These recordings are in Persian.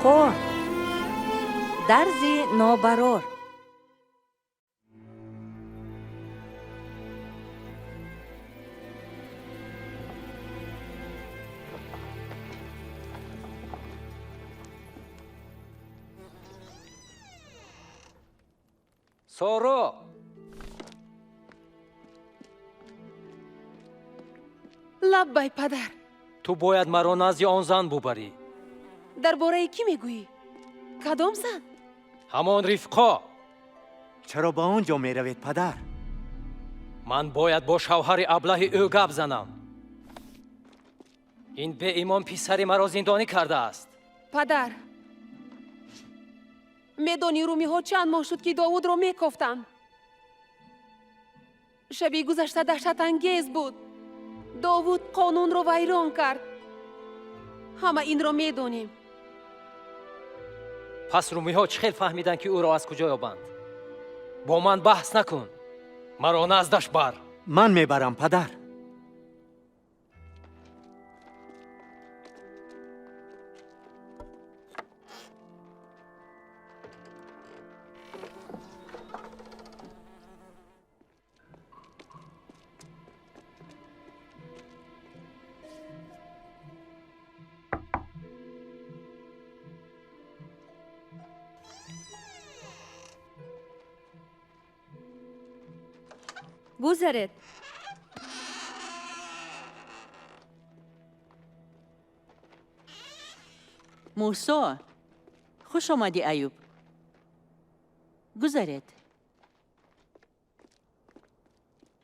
قار درزی نابرار سارا لبای پدر تو باید مرا نزد آن زن ببری. درباره کی میگویی؟ کدام زن؟ همان رفقا. چرا با آنجا می روید پدر؟ من باید با شوهر ابله او گپ زنم. این به ایمان پسر مرا زندانی کرده است. پدر میدانی رومی ها چند ماه شد که داوود را میکفتند. شبی گذشته دهشت انگیز بود. داوود قانون را ویران کرد. همه این را میدانیم. پس رومی ها چه خیل فهمیدن که او را از کجا یابند؟ با من بحث نکن. مرا نزدش بر. من میبرم پدر. بگذارید. موسی خوش آمدی ایوب. گذارید.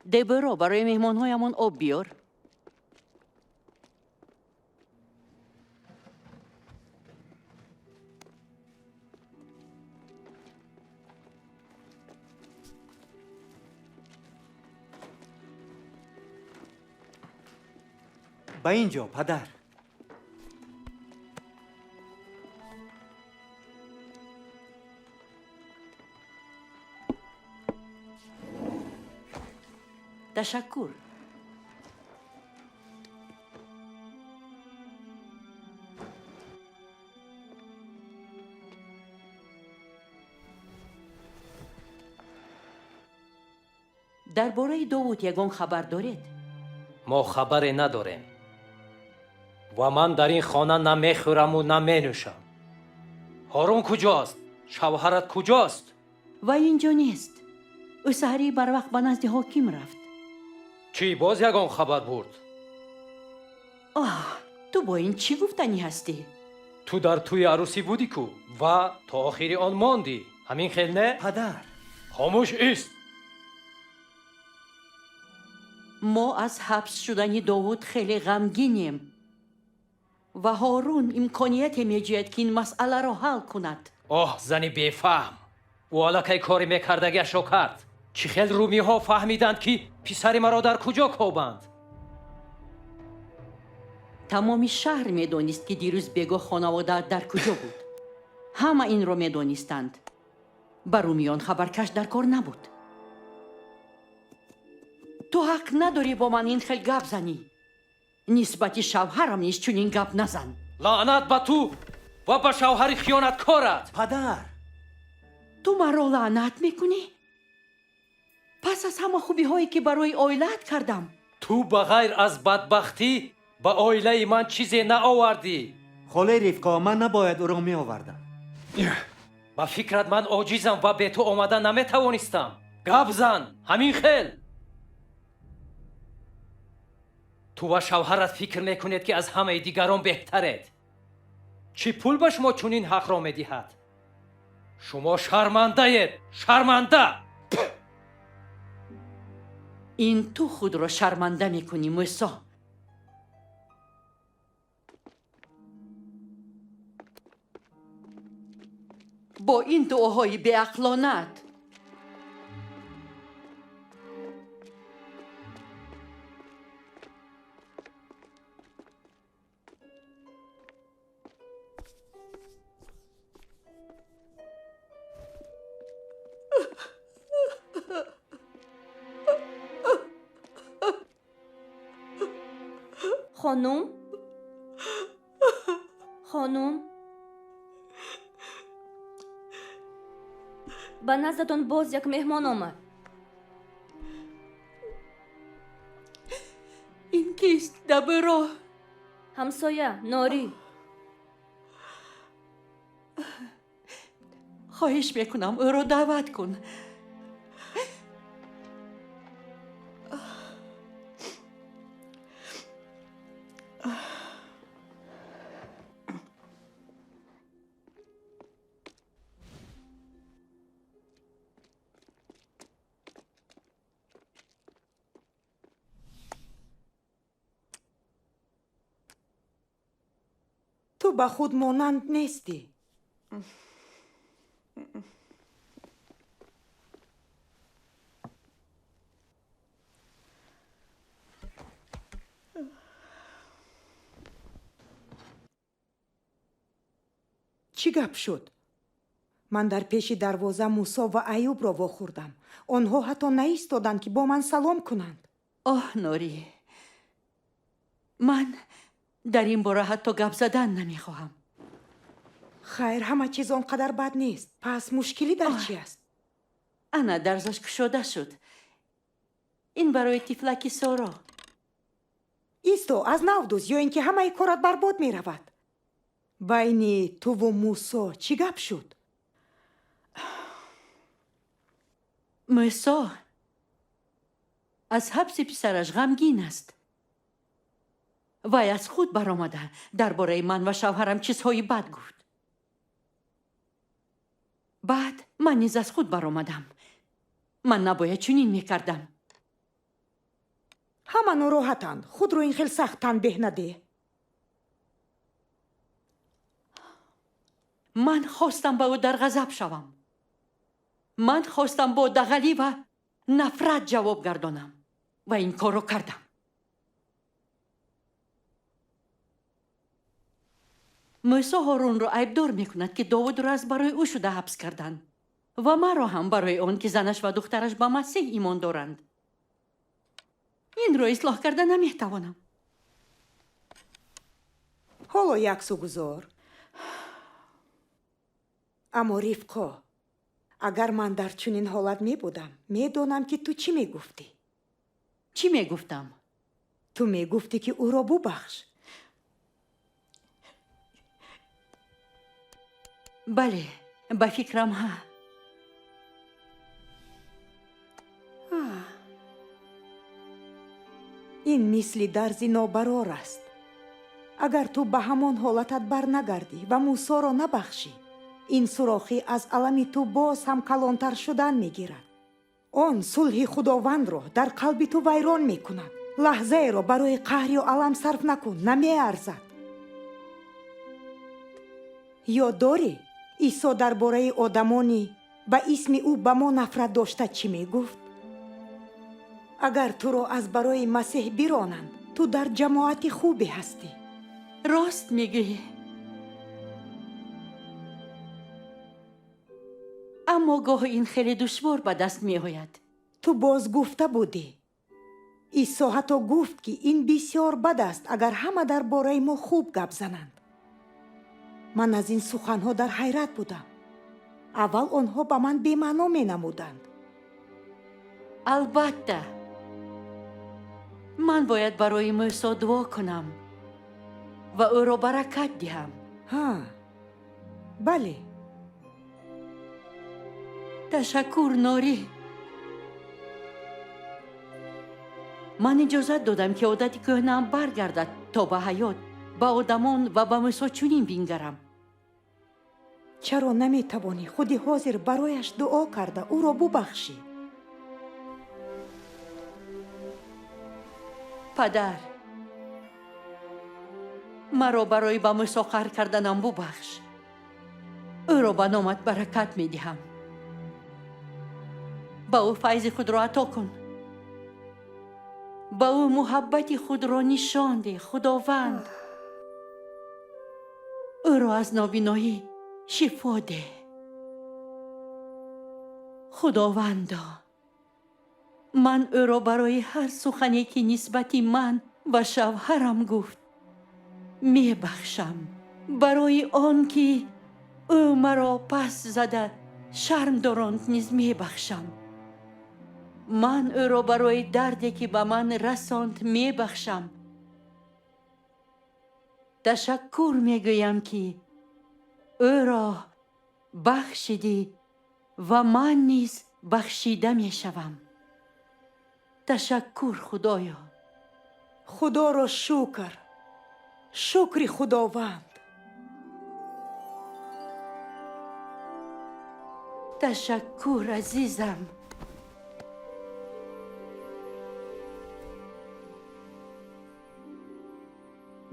برو برای مهمانهایمان آب بیار. به اینجا پدر. تشکر. درباره داوود یگان خبر دارید؟ ما خبری نداریم. و من در این خانه نمیخورم و نمینوشم. هارون کجاست؟ شوهرت کجاست؟ و اینجا نیست. او سحری بر وقت به نزد حاکم رفت. چی باز یگان خبر برد؟ تو با این چی گفتنی هستی؟ تو در توی عروسی بودی کو و تا آخری آن ماندی. همین خیل نه؟ پدر خاموش ایست. ما از حبس شدن داوود خیلی غمگینیم و هارون امکانیت میجوید که این مسئله را حل کند. زنی بیفهم. و حالا که کاری میکردگیش رو کرد. چی خیل رومی ها فهمیدند که پسر مرا در کجا کوبند؟ تمامی شهر میدانست که دیروز بگاه خانواده در کجا بود. همه این را میدانستند. بر رومیان خبرکش در کار نبود. تو حق نداری با من این خیل گپ زنی. نسبت شوهرم نیست چون این گپ نزن. لعنت به تو و به شوهر خیانتکارت. پدر تو مرا لعنت میکنی؟ پس از همه خوبی هایی که برای عائلت کردم. تو بغیر از بدبختی به عائله من چیزی نآوردی. خاله رفقا من نباید او را می آوردم. با فکرت من عاجزم و به تو آمده نمیتوانستم. گپ زن. همین خیل. تو و شوهرت فکر میکنید که از همه دیگران بهترید. چی پول به شما چنین حق را میدهد؟ شما شرمنده اید. شرمنده. این تو خود را شرمنده میکنی موسی. با این دعاهای بی‌عقلانت. خانم ба наздатон боз як меҳмон омад. ин кист дабиро? ҳамсоя Норӣ. хоҳиш мекунам ӯро даъват кун. ту ба худ монанд нестӣ. чӣ гап шуд? ман дар пеши дарвоза мусо ва аюбро вохӯрдам. онҳо ҳатто наистоданд ки бо ман салом кунанд. оҳ норӣ, ман дар ин бора ҳатто гап задан намехоҳам. хайр, ҳама чиз он қадар бад нест. пас мушкилӣ дар чӣ аст? ана дарзаш кушода шуд. ин барои тифлаки соро. исто, аз нав дуз, ё ин ки ҳамаи корат барбод меравад. байни туву мусо чӣ гап шуд? мусо аз ҳабси писараш ғамгин аст. вай аз худ баромада дар бораи ман ва шавҳарам чизҳои бад гуфт. баъд ман низ аз худ баромадам. ман набояд чунин мекардам. ҳама нороҳатанд. худро ин хел сахт танбеҳ надеҳ. ман хостам ба ӯ дар ғазаб шавам. ман хостам бо дағалӣ ва нафрат ҷавоб гардонам ва ин корро кардам. мусо ҳорунро айбдор мекунад ки довудро аз барои ӯ шуда ҳабс карданд ва маро ҳам барои он ки занаш ва духтараш ба масеҳ имон доранд. инро ислоҳ карда наметавонам. ҳоло як су гузор. аммо ривқо, агар ман дар чунин ҳолат мебудам, медонам ки ту чӣ мегуфтӣ. чӣ мегуфтам? ту мегуфтӣ ки ӯро бубахш. бале, ба фикрам ҳа. ин мисли дарзи нобарор аст. агар ту ба ҳамон ҳолатат барнагардӣ ва мусоро набахшӣ, ин сурохӣ аз алами ту боз ҳам калонтар шудан мегирад. он сулҳи худовандро дар қалби ту вайрон мекунад. лаҳзаеро барои қаҳр ё алам сарф накун, намеарзад. ё дорӣ исо дар бораи одамони ба исми ӯ ба мо нафрат дошта чӣ мегуфт? агар туро аз барои масеҳ биронанд, ту дар ҷамоати хубе ҳастӣ. рост мегӯӣ. аммо гоҳ ин хеле душвор ба даст меояд. ту боз гуфта будӣ. исо ҳатто гуфт ки ин бисёр бад аст агар ҳама дар бораи мо хуб гап зананд. ман аз ин суханҳо дар ҳайрат будам. аввал онҳо ба ман бемаъно менамуданд. албатта ман бояд барои мусо дуо кунам ва ӯро баракат диҳам. ҳа, бале. ташаккур Норӣ. ман иҷозат додам ки одати кӯҳнаам баргардад то ба ҳаёт ба одамон ва ба мусо чунин бингарам. чаро наметавонӣ худи ҳозир барояш дуо карда ӯро бубахшӣ? падар, маро барои ба мусо қаҳр карданам бубахш. ӯро ба номат баракат медиҳам. ба ӯ файзи худро ато кун. ба ӯ муҳаббати худро нишон деҳ, худованд. ӯро аз нобиноӣ шифо деҳ. худовандо, ман ӯро барои ҳар сухане ки нисбати ман ва шавҳарам гуфт мебахшам. барои он ки ӯ маро пас зада شرم دارند نیز میبخشم. من او را برای دردی که به من رساند میبخشم. تشکر میگویم که او را بخشیدی و من نیز بخشیده میشوم. تشکر خدایا. خدا را شکر خداوند. تشکر عزیزم.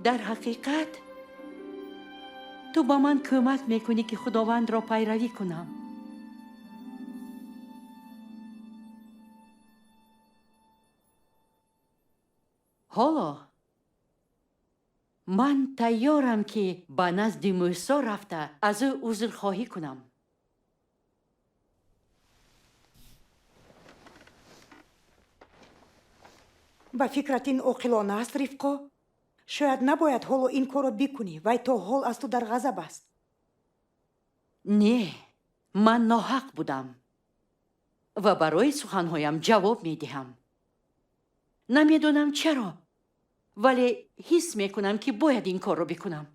در حقیقت تو با من کمک میکنی که خداوند را پیروی کنم. حالا من تیارم که به نزد موسی رفته از او عذرخواهی کنم. ба фикрат ин оқилона аст, ривқо? шояд набояд ҳоло ин корро бикунӣ. вай то ҳол аз ту дар ғазаб аст. نه، من ناحق بودم و برای سخنهایم جواب میدهم. نمیدونم چرا، ولی حس میکنم که باید این کار رو بکنم.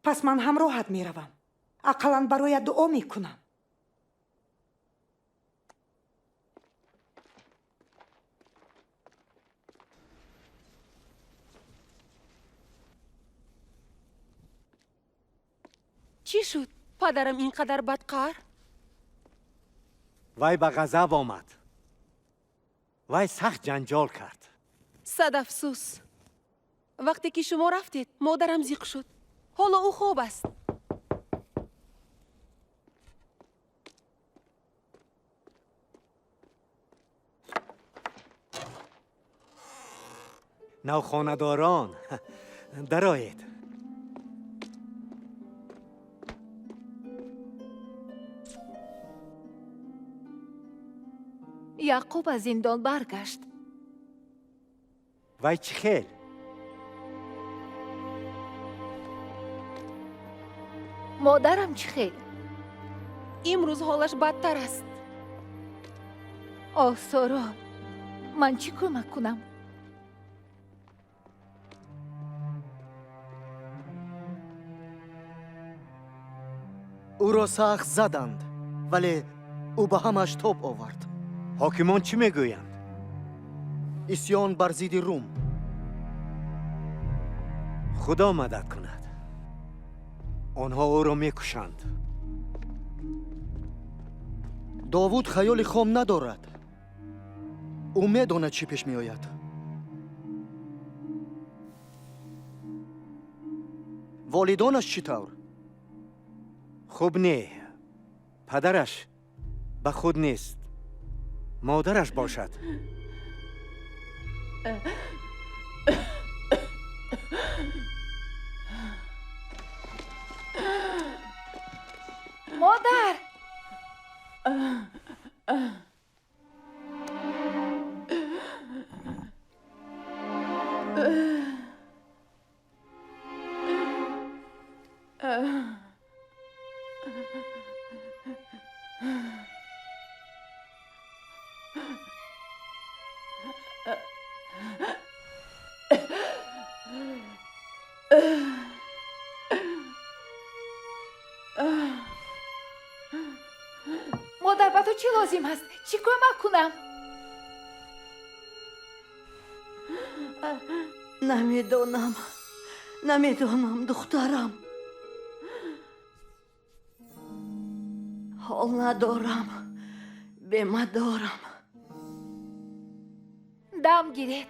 пас ман ҳамроҳат меравам. ақаллан барояд дуо мекунам. چی شد؟ پدرم اینقدر بدقهر؟ وای به غضب آمد. وای سخت جنجال کرد. صد افسوس. وقتی که شما رفتید مادرم زیق شد. حالا او خوب است. نوخانه‌داران درآیید. یعقوب از زندان برگشت. وای چی خیل؟ مادرم چی خیلی؟ امروز حالش بدتر است. آه سارا، من چی کمک کنم؟ او را سخت زدند ولی او به همش تاب آورد. حاکمان چی میگویند؟ اسیان بر ضد روم. خدا مدد کند. آنها او را میکشند. داوود خیال خام ندارد. او میداند چی پیش می آید. والدانش چطور؟ خوب نه. پدرش به خود نیست. مادرش باشد. مادر! مادر به تو چی لازم هست؟ چی کمک کنم؟ نمیدونم دخترم. حال ندارم. بیمه دارم. دم گیرید.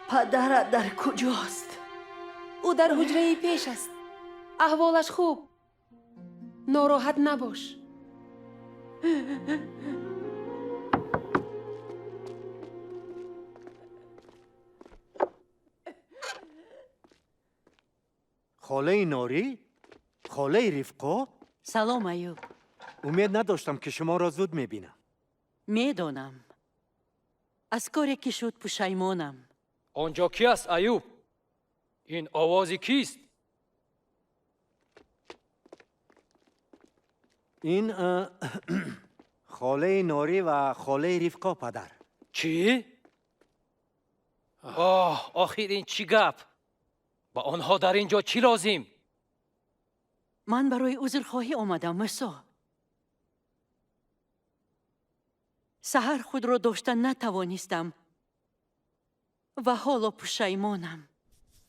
پدرت در کجاست؟ او در حجره پیش است. احوالش خوب. ناراحت نباش. خاله نوری؟ خاله رفقا؟ سلام ایوب. امید نداشتم که شما را زود میبینم. میدونم. از کاری که شد پشیمانم. آنجا کی است ایوب؟ این آوازی کیست؟ این خاله نوری و خاله رفقا پدر. چی؟ آخر این چی گپ؟ با آنها در اینجا چی لازم؟ من برای عذرخواهی آمدم مسا. سحر خود را داشتن نتوانستم و حالا پشیمانم.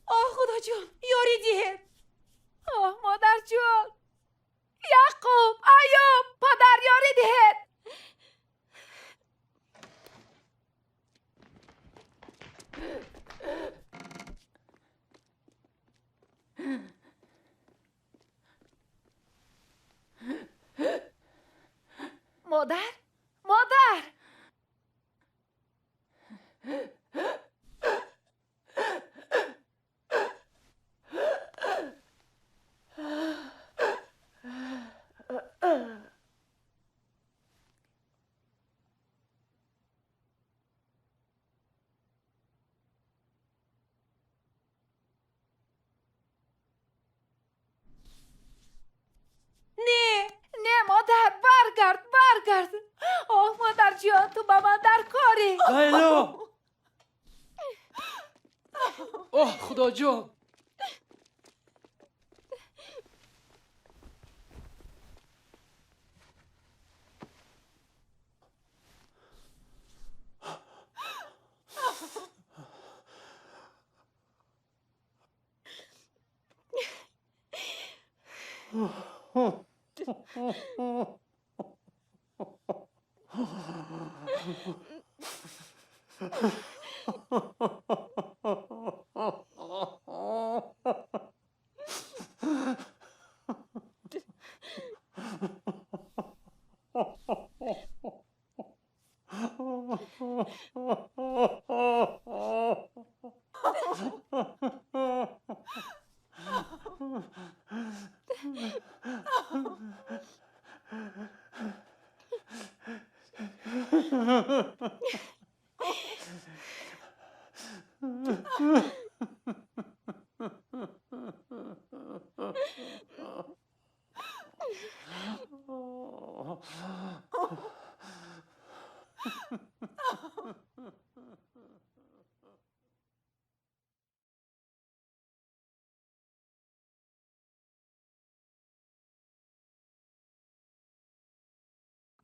آه خدا جان یاری دید. آه مادر جان. یعقوب ایوب پدر یاری دید. مادر؟ مادر؟ نه مادر برگرد. آه مادر جان تو با من در کاری. لیلا! اوه خدا جان!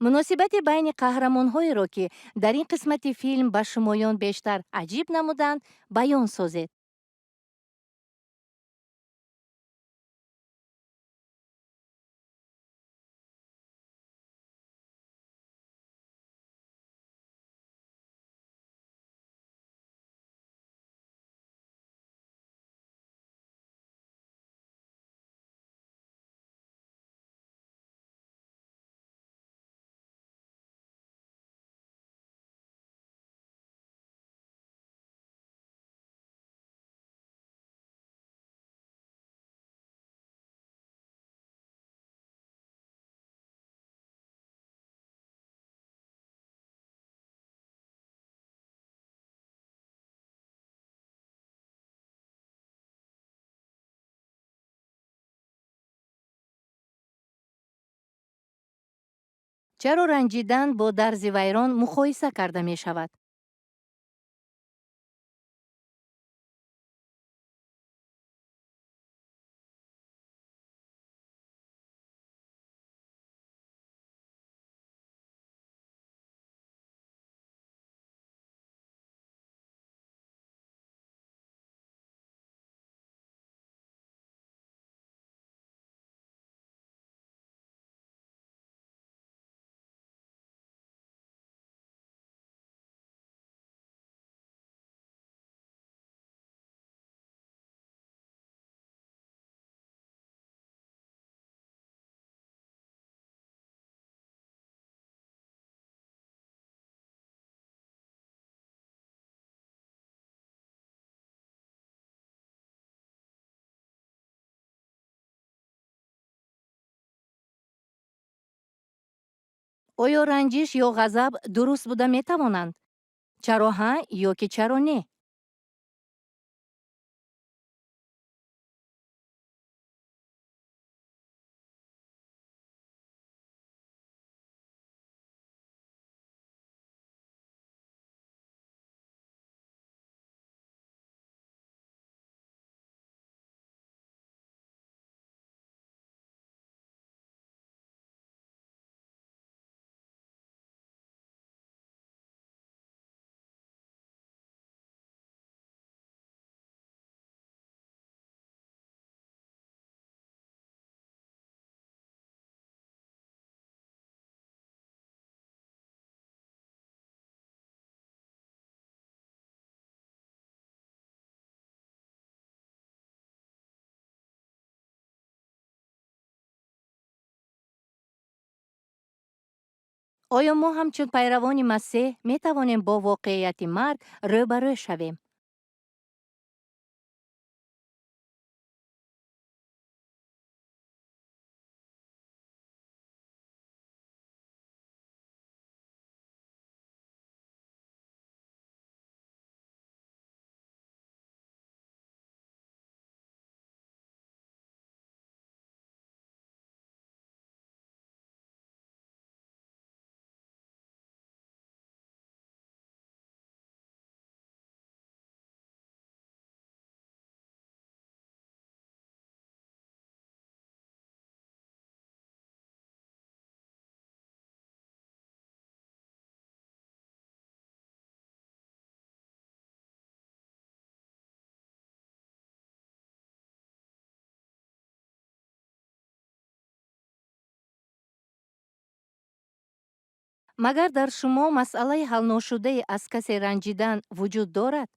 муносибати байни қаҳрамонҳоеро ки дар ин қисмати филм ба шумоён бештар аҷиб намуданд баён созед. чаро ранҷидан бо дарзи вайрон муқоиса карда мешавад? оё ранҷиш ё ғазаб дуруст буда метавонанд? чаро ҳа ё ки чаро не? оё мо ҳамчун пайравони масеҳ метавонем бо воқеияти марг рӯбарӯ шавем? магар дар шумо масъалаи ҳалношудаи аз касе ранҷидан вуҷуд дорад?